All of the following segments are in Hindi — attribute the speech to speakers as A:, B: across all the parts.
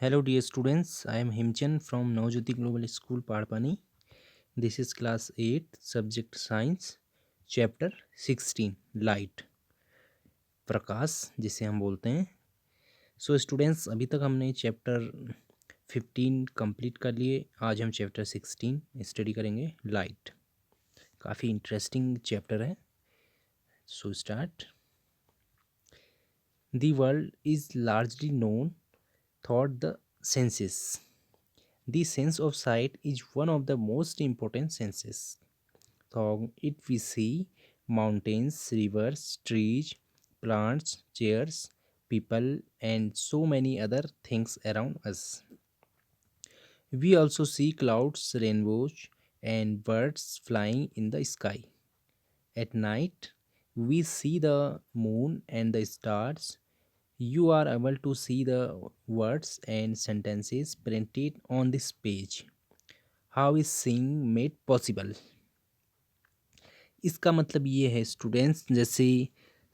A: Hello, dear students. I am Himchan from Navjyoti Global School, Padpani. This is class 8, subject science, chapter 16, light, प्रकाश जिसे हम बोलते हैं. सो स्टूडेंट्स, अभी तक हमने चैप्टर 15 कंप्लीट कर लिए. आज हम चैप्टर 16 स्टडी करेंगे, लाइट. काफ़ी इंटरेस्टिंग चैप्टर है. So start. The world is largely known thought the senses. The sense of sight is one of the most important senses. Through it we see mountains, rivers, trees, plants, chairs, people, and so many other things around us. We also see clouds, rainbows, and birds flying in the sky. At night, we see the moon and the stars. You are able to see the words and sentences printed on this page. How is seeing made possible? इसका मतलब ये है स्टूडेंट्स, जैसे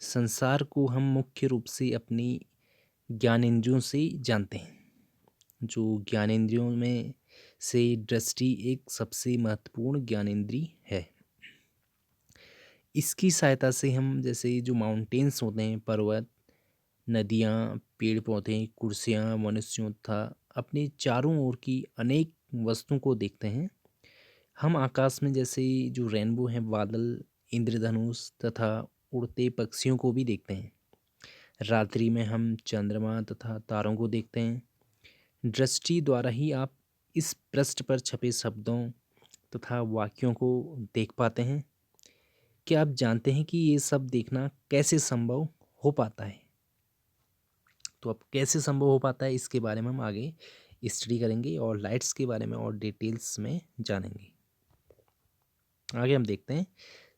A: संसार को हम मुख्य रूप से अपनी ज्ञानेंद्रियों से जानते हैं. जो ज्ञानेंद्रियों में से दृष्टि एक सबसे महत्वपूर्ण ज्ञानेंद्रिय है. इसकी सहायता से हम जैसे जो माउंटेन्स होते हैं, पर्वत, नदियाँ, पेड़ पौधे, कुर्सियाँ, मनुष्यों तथा अपने चारों ओर की अनेक वस्तुओं को देखते हैं. हम आकाश में जैसे जो रेनबो है, बादल, इंद्रधनुष तथा उड़ते पक्षियों को भी देखते हैं. रात्रि में हम चंद्रमा तथा तारों को देखते हैं. दृष्टि द्वारा ही आप इस पृष्ठ पर छपे शब्दों तथा वाक्यों को देख पाते हैं. क्या आप जानते हैं कि ये सब देखना कैसे संभव हो पाता है? तो अब कैसे संभव हो पाता है, इसके बारे में हम आगे स्टडी करेंगे और लाइट्स के बारे में और डिटेल्स में जानेंगे. आगे हम देखते हैं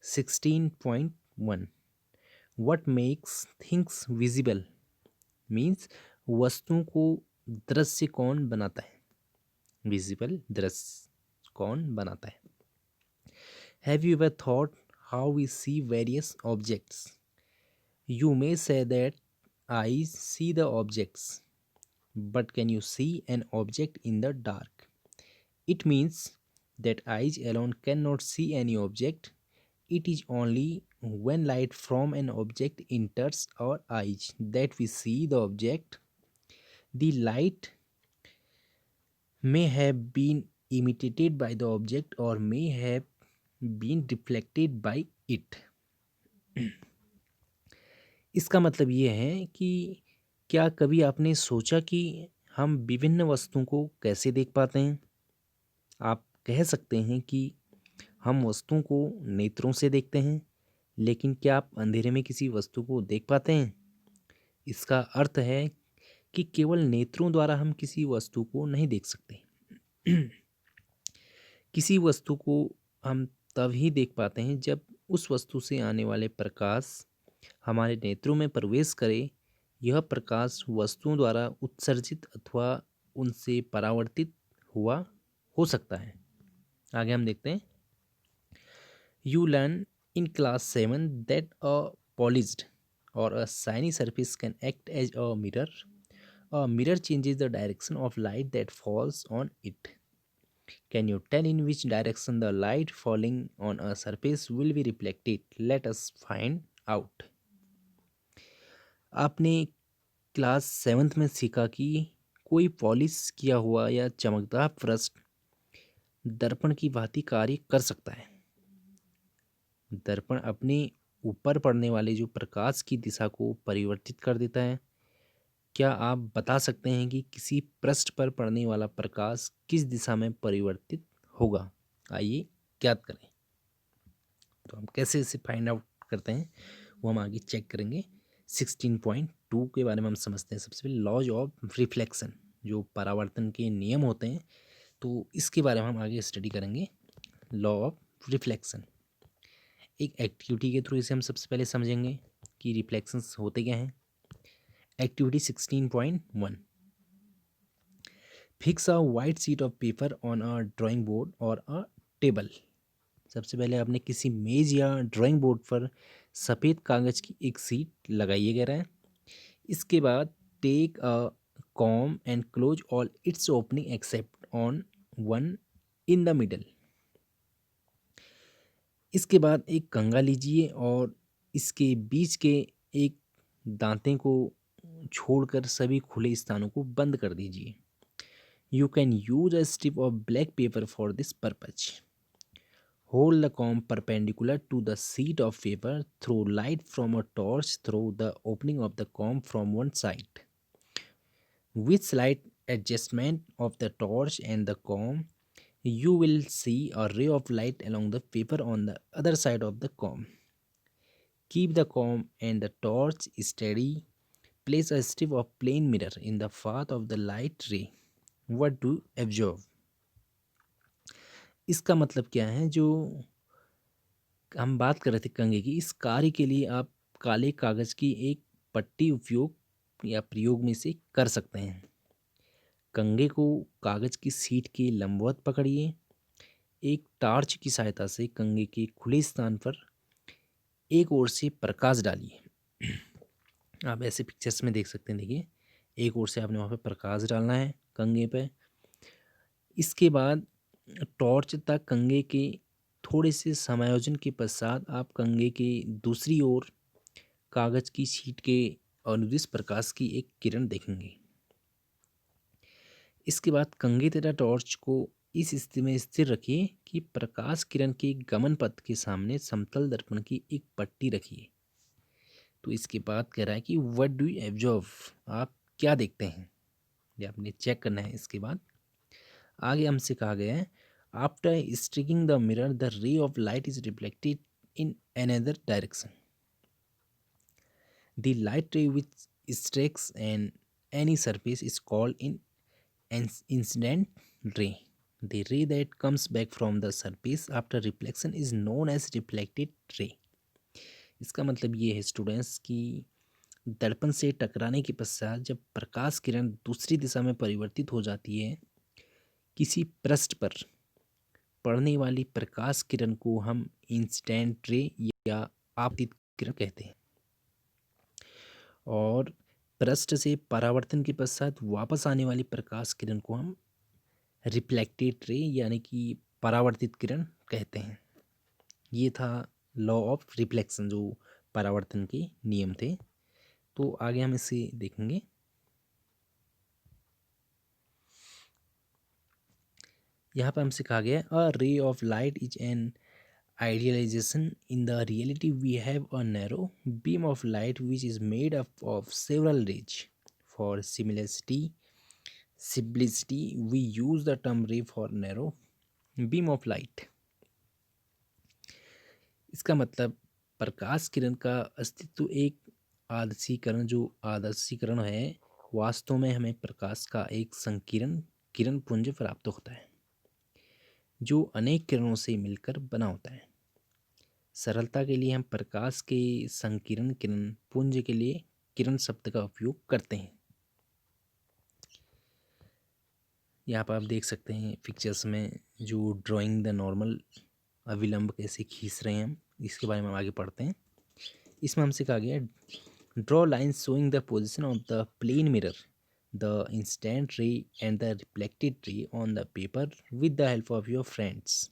A: 16.1. What makes things visible means वस्तुओं को दृश्य कौन बनाता है. विजिबल, दृश्य कौन बनाता है. Have you ever thought how we see various objects. You may say that I see the objects, but can you see an object in the dark? It means that eyes alone cannot see any object. It is only when light from an object enters our eyes that we see the object. The light may have been imitated by the object or may have been reflected by it. इसका मतलब ये है कि क्या कभी आपने सोचा कि हम विभिन्न वस्तुओं को कैसे देख पाते हैं. आप कह सकते हैं कि हम वस्तुओं को नेत्रों से देखते हैं, लेकिन क्या आप अंधेरे में किसी वस्तु को देख पाते हैं. इसका अर्थ है कि केवल नेत्रों द्वारा हम किसी वस्तु को नहीं देख सकते. किसी वस्तु को हम तब ही देख पाते हैं जब उस वस्तु से आने वाले प्रकाश हमारे नेत्रों में प्रवेश करे. यह प्रकाश वस्तुओं द्वारा उत्सर्जित अथवा उनसे परावर्तित हुआ हो सकता है. आगे हम देखते हैं. You learn in class 7 that a polished और a shiny surface can act as a mirror. A mirror changes the direction of light that falls on it. Can you tell in which direction the light falling on a surface will be reflected. Let us find out. आपने क्लास 7th में सीखा कि कोई पॉलिश किया हुआ या चमकदार पृष्ठ दर्पण की भांति कार्य कर सकता है. दर्पण अपने ऊपर पड़ने वाले जो प्रकाश की दिशा को परिवर्तित कर देता है. क्या आप बता सकते हैं कि किसी पृष्ठ पर पड़ने वाला प्रकाश किस दिशा में परिवर्तित होगा. आइए ज्ञात करें. तो हम कैसे इसे फाइंड आउट करते हैं वो हम आगे चेक करेंगे. 16.2 के बारे में हम समझते हैं. सबसे पहले लॉज ऑफ रिफ्लेक्शन, जो परावर्तन के नियम होते हैं, तो इसके बारे में हम आगे स्टडी करेंगे. लॉ ऑफ रिफ्लेक्शन एक एक्टिविटी के थ्रू इसे हम सबसे पहले समझेंगे कि रिफ्लेक्शंस होते क्या हैं. Activity 16.1. Fix a white sheet of paper on a drawing board और अ टेबल. सबसे पहले आपने किसी मेज या ड्राइंग बोर्ड पर सफ़ेद कागज़ की एक सीट लगाइए कह रहा है. इसके बाद take a comb and close all its opening except on one in the middle। इसके बाद एक कंघा लीजिए और इसके बीच के एक दांते को छोड़कर सभी खुले स्थानों को बंद कर दीजिए। You can use a strip of black pepper for this purpose. Hold the comb perpendicular to the sheet of paper. Throw light from a torch through the opening of the comb from one side. With slight adjustment of the torch and the comb, you will see a ray of light along the paper on the other side of the comb. Keep the comb and the torch steady. Place a strip of plain mirror in the path of the light ray. What do you observe? इसका मतलब क्या है? जो हम बात कर रहे थे कंघे की, इस कार्य के लिए आप काले कागज की एक पट्टी उपयोग या प्रयोग में से कर सकते हैं। कंघे को कागज की सीट के लंबवत पकड़िए। एक टार्च की सहायता से कंघे के खुले स्थान पर एक ओर से प्रकाश डालिए। आप ऐसे पिक्चर्स में देख सकते हैं। देखिए, एक ओर से आपने वहाँ पे प्रकाश डालना है कंघे पे। इसके बाद टॉर्च तक कंघे के थोड़े से समायोजन के पश्चात आप कंघे के दूसरी ओर कागज की शीट के अनुदिश प्रकाश की एक किरण देखेंगे। इसके बाद कंघे तथा टॉर्च को इस स्थिति में स्थिर रखिए कि प्रकाश किरण के गमन पथ के सामने समतल दर्पण की एक पट्टी रखिए। तो इसके बाद कह रहा है कि व्हाट डू यू ऑब्जर्व, आप क्या देखते हैं, ये आपने चेक करना है। इसके बाद आगे हमसे कहा गया है, after striking the mirror the रे of light is reflected in another direction. The light रे विच strikes an any surface is called in incident ray. The ray that comes back from the surface after reflection is known as reflected ray. इसका मतलब ये है स्टूडेंट्स कि दर्पण से टकराने के पश्चात जब प्रकाश किरण दूसरी दिशा में परिवर्तित हो जाती है, किसी पृष्ठ पर पड़ने वाली प्रकाश किरण को हम इंसिडेंट रे या आपतित किरण कहते हैं। और पृष्ठ से परावर्तन के पश्चात वापस आने वाली प्रकाश किरण को हम रिफ्लेक्टेड रे यानी कि परावर्तित किरण कहते हैं। ये था लॉ ऑफ रिफ्लेक्शन, जो परावर्तन के नियम थे। तो आगे हम इसे देखेंगे। यहाँ पर हमसे कहा गया a ray of light is an idealization. In the reality we have a narrow beam of light which is made up of several rays. For simplicity we use the term ray for narrow beam of light. इसका मतलब प्रकाश किरण का अस्तित्व एक आदर्शीकरण है। वास्तव में हमें प्रकाश का एक संकीर्ण किरण पुंज प्राप्त होता है जो अनेक किरणों से मिलकर बना होता है। सरलता के लिए हम प्रकाश के संकीर्ण किरण पुंज के लिए किरण शब्द का उपयोग करते हैं। यहाँ पर आप देख सकते हैं पिक्चर्स में जो ड्राइंग द नॉर्मल अविलंब कैसे खींच रहे हैं हम, इसके बारे में हम आगे पढ़ते हैं। इसमें हमसे कहा गया draw lines showing the position of the plane mirror, the instant ray and the reflected ray on the paper with the help of your friends.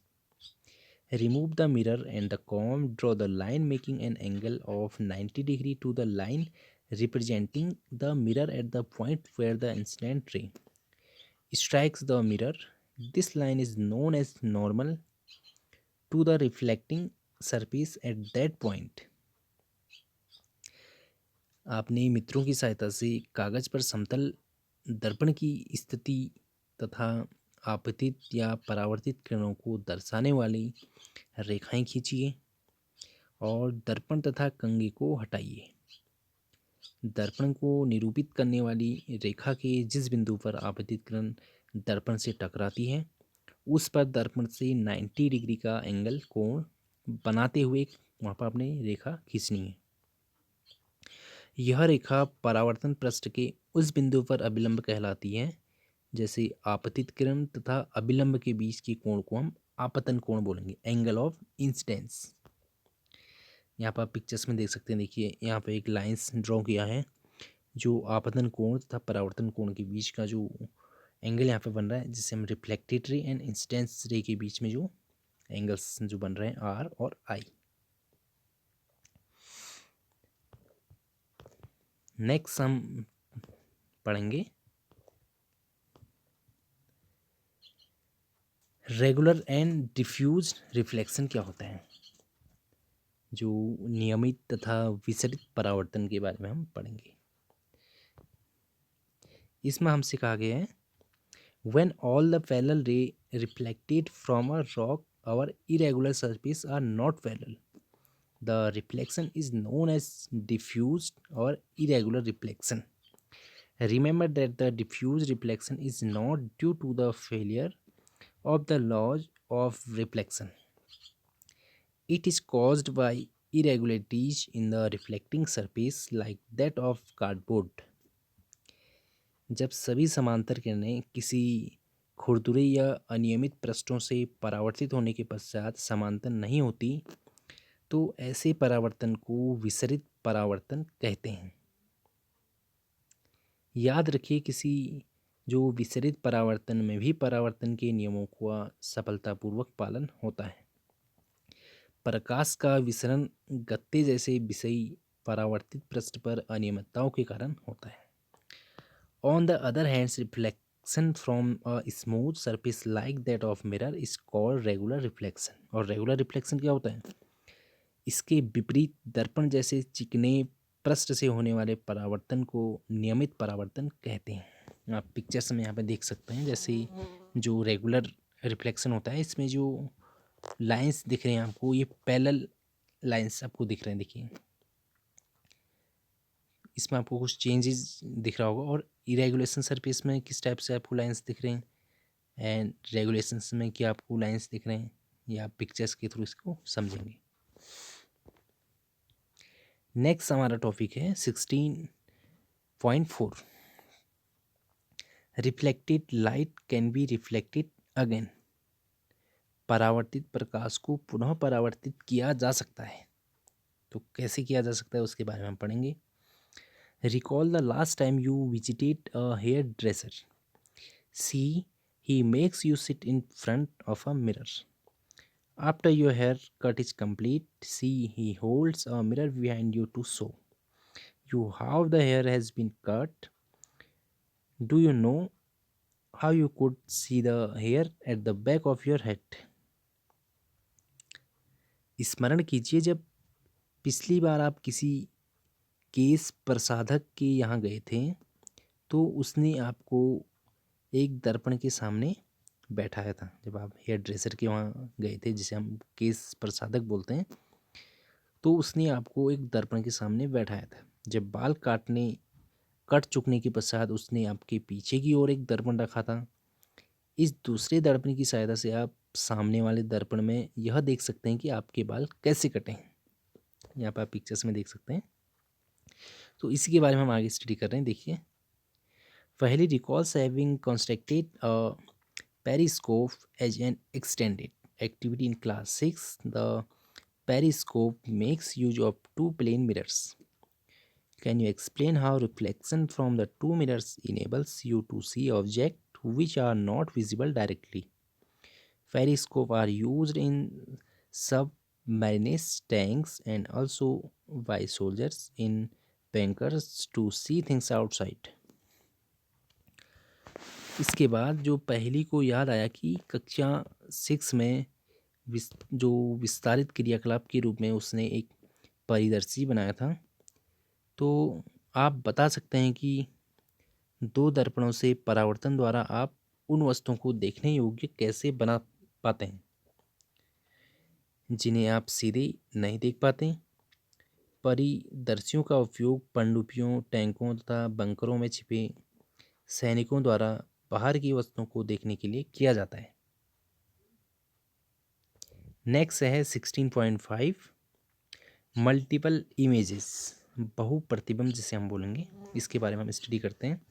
A: Remove the mirror and the comb. Draw the line making an angle of 90 degree to the line representing the mirror at the point where the incident ray strikes the mirror. This line is known as normal to the reflecting surface at that point. आपने मित्रों की सहायता से कागज पर समतल दर्पण की स्थिति तथा आपतित या परावर्तित किरणों को दर्शाने वाली रेखाएं खींचिए और दर्पण तथा कंघे को हटाइए। दर्पण को निरूपित करने वाली रेखा के जिस बिंदु पर आपतित किरण दर्पण से टकराती है उस पर दर्पण से 90 डिग्री का एंगल कोण बनाते हुए वहाँ पर आपने रेखा खींचनी है। यह रेखा परावर्तन पृष्ठ के उस बिंदु पर अभिलंब कहलाती है। जैसे आपतित किरण तथा अभिलंब के बीच के कोण को हम आपतन कोण बोलेंगे, एंगल ऑफ इंसिडेंस। यहाँ पर आप पिक्चर्स में देख सकते हैं। देखिए यहाँ पे एक लाइंस ड्रॉ किया है जो आपतन कोण तथा परावर्तन कोण के बीच का जो एंगल यहाँ पे बन रहा है, जिसे हम रिफ्लेक्टेड रे एंड इंसिडेंस रे के बीच में जो एंगल्स जो बन रहे हैं आर और आई। नेक्स्ट हम पढ़ेंगे रेगुलर एंड डिफ्यूज रिफ्लेक्शन क्या होता है। जो नियमित तथा विसरित परावर्तन के बारे में हम पढ़ेंगे। इसमें हमसे कहा गया है when all the parallel ray reflected from a rock or irregular surface are not parallel, the reflection is known as diffused or irregular reflection. Remember that the diffuse reflection is not due to the failure of the laws of reflection. It is caused by irregularities in the reflecting surface like that of cardboard. जब सभी समांतर किरणें किसी खुरदुरे या अनियमित पृष्ठों से परावर्तित होने के पश्चात समांतर नहीं होती तो ऐसे परावर्तन को विसरित परावर्तन कहते हैं। याद रखिए किसी जो विसरित परावर्तन में भी परावर्तन के नियमों का सफलतापूर्वक पालन होता है। प्रकाश का विसरण गत्ते जैसे विषयी परावर्तित पृष्ठ पर अनियमितताओं के कारण होता है। On the other hand, reflection from a smooth surface like that of mirror is called regular reflection. और regular reflection क्या होता है? इसके विपरीत दर्पण जैसे चिकने पृष्ठ से होने वाले परावर्तन को नियमित परावर्तन कहते हैं। आप पिक्चर्स में यहाँ पे देख सकते हैं, जैसे जो रेगुलर रिफ्लेक्शन होता है इसमें जो लाइंस दिख रहे हैं आपको, ये पैरेलल लाइंस आपको दिख रहे हैं। देखिए इसमें आपको कुछ चेंजेस दिख रहा होगा, और इरेगुलेशन सरफेस में किस टाइप से आपको लाइंस दिख रहे हैं एंड रेगुलेशंस में क्या आपको लाइंस दिख रहे हैं, ये आप पिक्चर्स के थ्रू इसको समझेंगे। नेक्स्ट हमारा टॉपिक है 16.4 reflected light can be reflected again. परावर्तित प्रकाश को पुनः परावर्तित किया जा सकता है। तो कैसे किया जा सकता है उसके बारे में हम पढ़ेंगे। Recall the last time you visited a hairdresser. See, he makes you sit in front of a mirror. After your haircut is complete, see, he holds a mirror behind you to show you how the hair has been cut. Do you know how you could see the hair at the back of your head? स्मरण कीजिए जब पिछली बार आप किसी केस प्रसाधक के यहाँ गए थे तो उसने आपको एक दर्पण के सामने बैठाया था। जब आप हेयर ड्रेसर के वहाँ गए थे, जिसे हम केस प्रसाधक बोलते हैं, तो उसने आपको एक दर्पण के सामने बैठाया था। जब बाल कट चुकने के पश्चात उसने आपके पीछे की ओर एक दर्पण रखा था। इस दूसरे दर्पण की सहायता से आप सामने वाले दर्पण में यह देख सकते हैं कि आपके बाल कैसे कटे हैं। यहाँ पर आप पिक्चर्स में देख सकते हैं। तो इसी के बारे में हम आगे स्टडी कर रहे हैं। देखिए, पहली recalls having constructed periscope as an extended activity in class 6. The periscope makes use of two plane mirrors. Can you explain how reflection from the two mirrors enables you to see objects which are not visible directly? Periscopes are used in submarines, tanks, and also by soldiers in bunkers to see things outside. इसके बाद जो पहेली को याद आया कि कक्षा 6 में जो विस्तारित क्रियाकलाप के रूप में उसने एक परिदर्शी बनाया था। तो आप बता सकते हैं कि दो दर्पणों से परावर्तन द्वारा आप उन वस्तुओं को देखने योग्य कैसे बना पाते हैं जिन्हें आप सीधे नहीं देख पाते। परिदर्शियों का उपयोग पनडुब्बियों, टैंकों तथा बंकरों में छिपे सैनिकों द्वारा बाहर की वस्तुओं को देखने के लिए किया जाता है। नेक्स्ट है 16.5 मल्टीपल इमेजेस, बहु प्रतिबिंब जिसे हम बोलेंगे, इसके बारे में हम स्टडी करते हैं।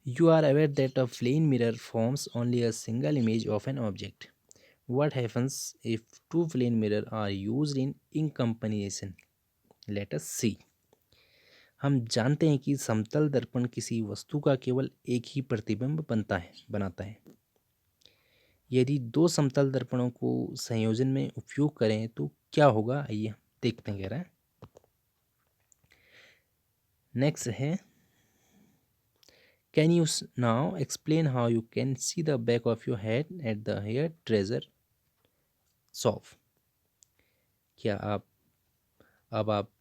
A: You are aware that a plane mirror forms only a single image of an object. What happens if two plane mirror are used in combination? Let us see. हम जानते हैं कि समतल दर्पण किसी वस्तु का केवल एक ही प्रतिबिंब बनाता है। यदि दो समतल दर्पणों को संयोजन में उपयोग करें तो क्या होगा, आइए देखते हैं। कह रहा है नेक्स्ट है, can you now explain how you can see the back of your head at the hair dresser shop. क्या आप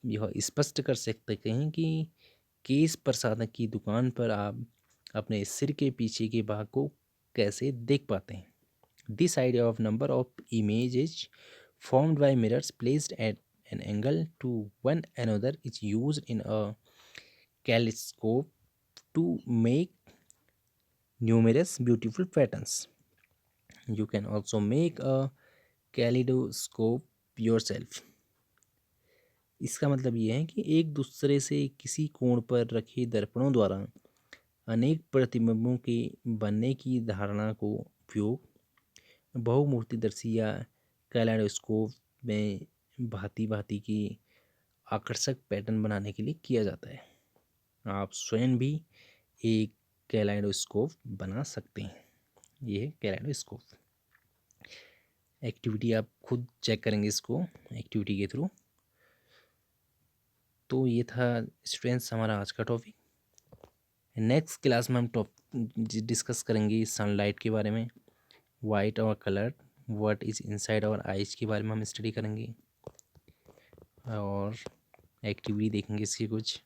A: यह स्पष्ट कर सकते हैं कि केश प्रसाधक की दुकान पर आप अपने सिर के पीछे के भाग को कैसे देख पाते हैं। This idea of number of images formed by mirrors placed at an angle to one another is used in a kaleidoscope to make numerous beautiful patterns. You can also make a kaleidoscope yourself. इसका मतलब ये है कि एक दूसरे से किसी कोण पर रखे दर्पणों द्वारा अनेक प्रतिबिंबों के बनने की धारणा को उपयोग बहुमूर्तिदर्शी या कैलेडोस्कोप में भांति भांति की आकर्षक पैटर्न बनाने के लिए किया जाता है। आप स्वयं भी एक कैलेडोस्कोप बना सकते हैं। ये है कैलेडोस्कोप। एक्टिविटी आप खुद चेक करेंगे इसको एक्टिविटी के थ्रू। तो ये था स्टूडेंट्स हमारा आज का टॉपिक। नेक्स्ट क्लास में हम डिस्कस करेंगे सनलाइट के बारे में, वाइट और colour, what is inside our eyes के बारे में हम स्टडी करेंगे और एक्टिविटी देखेंगे इसकी कुछ।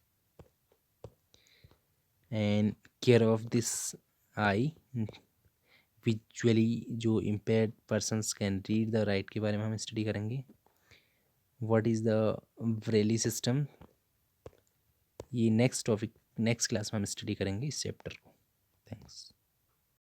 A: And care of this eye, visually जो impaired persons can read the right के बारे में हम स्टडी करेंगे। What is the Braille system, ये नेक्स्ट टॉपिक नेक्स्ट क्लास में हम स्टडी करेंगे इस चैप्टर को। थैंक्स।